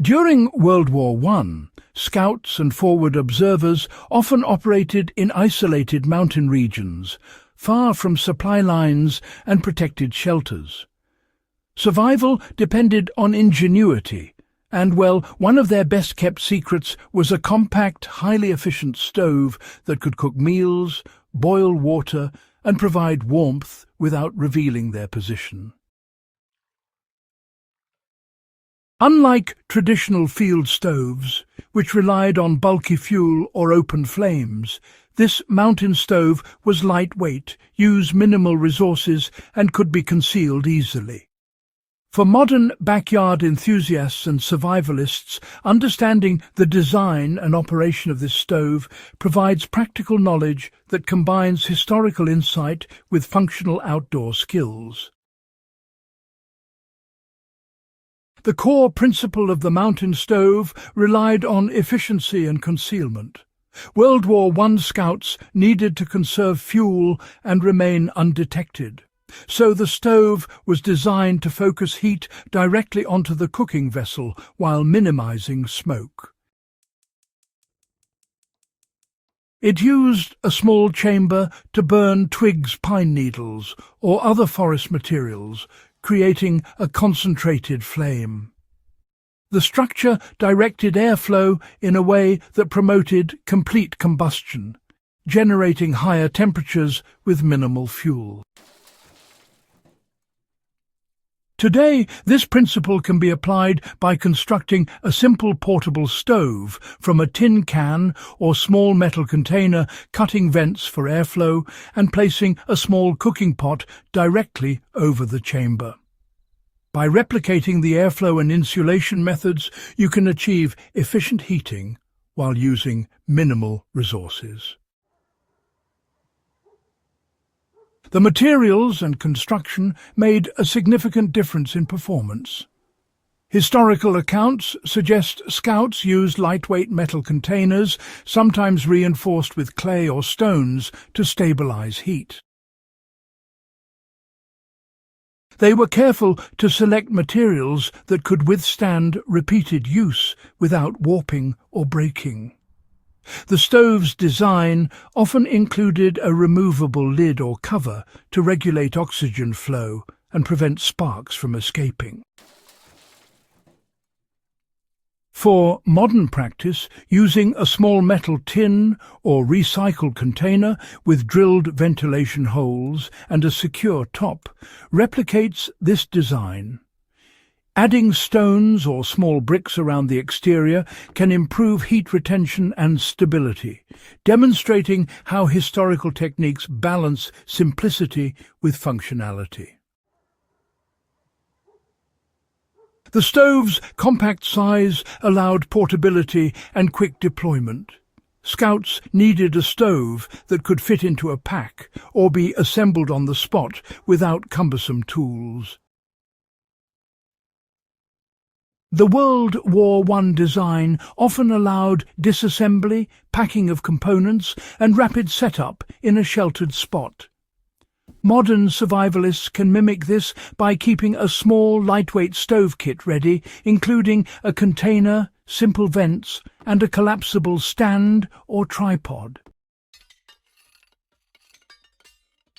During World War I, scouts and forward observers often operated in isolated mountain regions, far from supply lines and protected shelters. Survival depended on ingenuity, and, one of their best-kept secrets was a compact, highly efficient stove that could cook meals, boil water, and provide warmth without revealing their position. Unlike traditional field stoves, which relied on bulky fuel or open flames, this mountain stove was lightweight, used minimal resources, and could be concealed easily. For modern backyard enthusiasts and survivalists, understanding the design and operation of this stove provides practical knowledge that combines historical insight with functional outdoor skills. The core principle of the mountain stove relied on efficiency and concealment. World War I scouts needed to conserve fuel and remain undetected, so the stove was designed to focus heat directly onto the cooking vessel while minimizing smoke. It used a small chamber to burn twigs, pine needles, or other forest materials, creating a concentrated flame. The structure directed airflow in a way that promoted complete combustion, generating higher temperatures with minimal fuel. Today, this principle can be applied by constructing a simple portable stove from a tin can or small metal container, cutting vents for airflow, and placing a small cooking pot directly over the chamber. By replicating the airflow and insulation methods, you can achieve efficient heating while using minimal resources. The materials and construction made a significant difference in performance. Historical accounts suggest scouts used lightweight metal containers, sometimes reinforced with clay or stones, to stabilize heat. They were careful to select materials that could withstand repeated use without warping or breaking. The stove's design often included a removable lid or cover to regulate oxygen flow and prevent sparks from escaping. For modern practice, using a small metal tin or recycled container with drilled ventilation holes and a secure top replicates this design. Adding stones or small bricks around the exterior can improve heat retention and stability, demonstrating how historical techniques balance simplicity with functionality. The stove's compact size allowed portability and quick deployment. Scouts needed a stove that could fit into a pack or be assembled on the spot without cumbersome tools. The World War I design often allowed disassembly, packing of components, and rapid setup in a sheltered spot. Modern survivalists can mimic this by keeping a small, lightweight stove kit ready, including a container, simple vents, and a collapsible stand or tripod.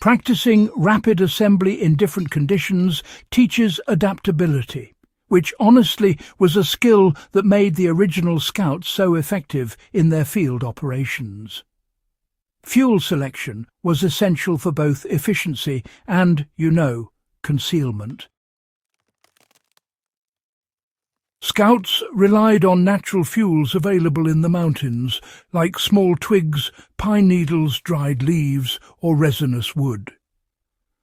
Practicing rapid assembly in different conditions teaches adaptability, which honestly was a skill that made the original scouts so effective in their field operations. Fuel selection was essential for both efficiency and, concealment. Scouts relied on natural fuels available in the mountains, like small twigs, pine needles, dried leaves, or resinous wood.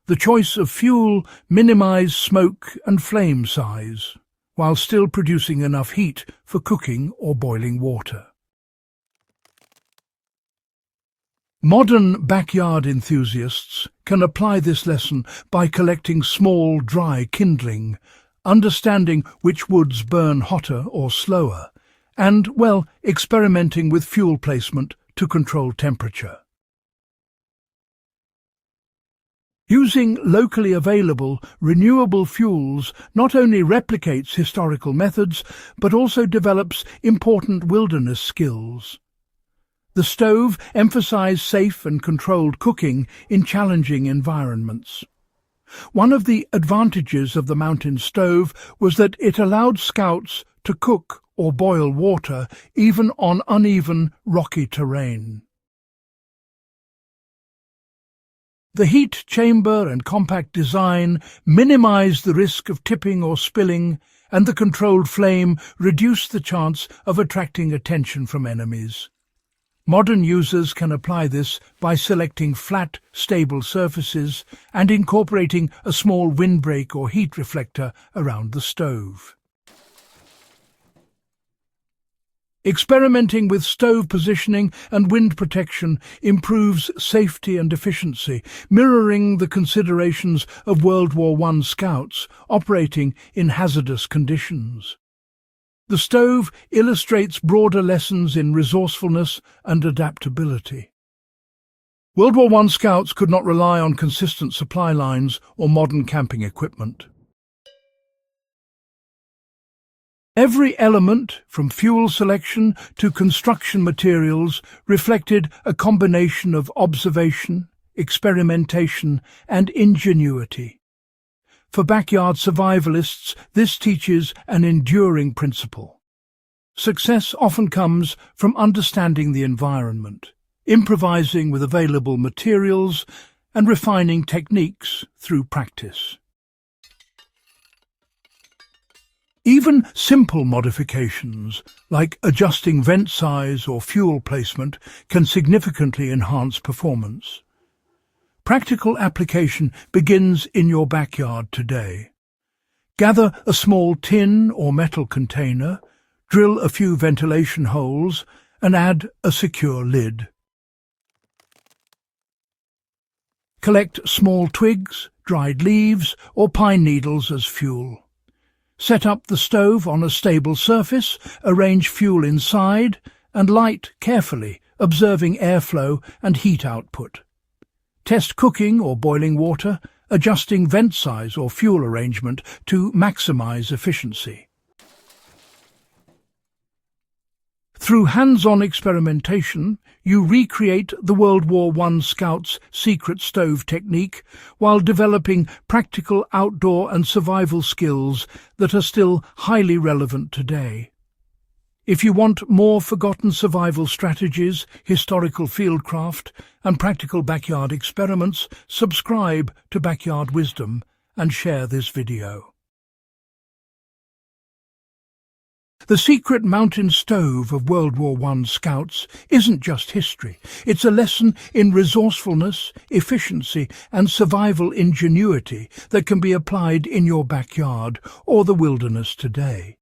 The choice of fuel minimized smoke and flame size, while still producing enough heat for cooking or boiling water. Modern backyard enthusiasts can apply this lesson by collecting small, dry kindling, understanding which woods burn hotter or slower, and, experimenting with fuel placement to control temperature. Using locally available, renewable fuels not only replicates historical methods, but also develops important wilderness skills. The stove emphasized safe and controlled cooking in challenging environments. One of the advantages of the mountain stove was that it allowed scouts to cook or boil water even on uneven, rocky terrain. The heat chamber and compact design minimized the risk of tipping or spilling, and the controlled flame reduced the chance of attracting attention from enemies. Modern users can apply this by selecting flat, stable surfaces and incorporating a small windbreak or heat reflector around the stove. Experimenting with stove positioning and wind protection improves safety and efficiency, mirroring the considerations of World War I scouts operating in hazardous conditions. The stove illustrates broader lessons in resourcefulness and adaptability. World War I scouts could not rely on consistent supply lines or modern camping equipment. Every element, from fuel selection to construction materials, reflected a combination of observation, experimentation, and ingenuity. For backyard survivalists, this teaches an enduring principle. Success often comes from understanding the environment, improvising with available materials, and refining techniques through practice. Even simple modifications, like adjusting vent size or fuel placement, can significantly enhance performance. Practical application begins in your backyard today. Gather a small tin or metal container, drill a few ventilation holes, and add a secure lid. Collect small twigs, dried leaves, or pine needles as fuel. Set up the stove on a stable surface, arrange fuel inside, and light carefully, observing airflow and heat output. Test cooking or boiling water, adjusting vent size or fuel arrangement to maximize efficiency. Through hands-on experimentation, you recreate the World War I Scouts' secret stove technique while developing practical outdoor and survival skills that are still highly relevant today. If you want more forgotten survival strategies, historical fieldcraft, and practical backyard experiments, subscribe to Backyard Wisdom and share this video. The secret mountain stove of World War I Scouts isn't just history. It's a lesson in resourcefulness, efficiency, and survival ingenuity that can be applied in your backyard or the wilderness today.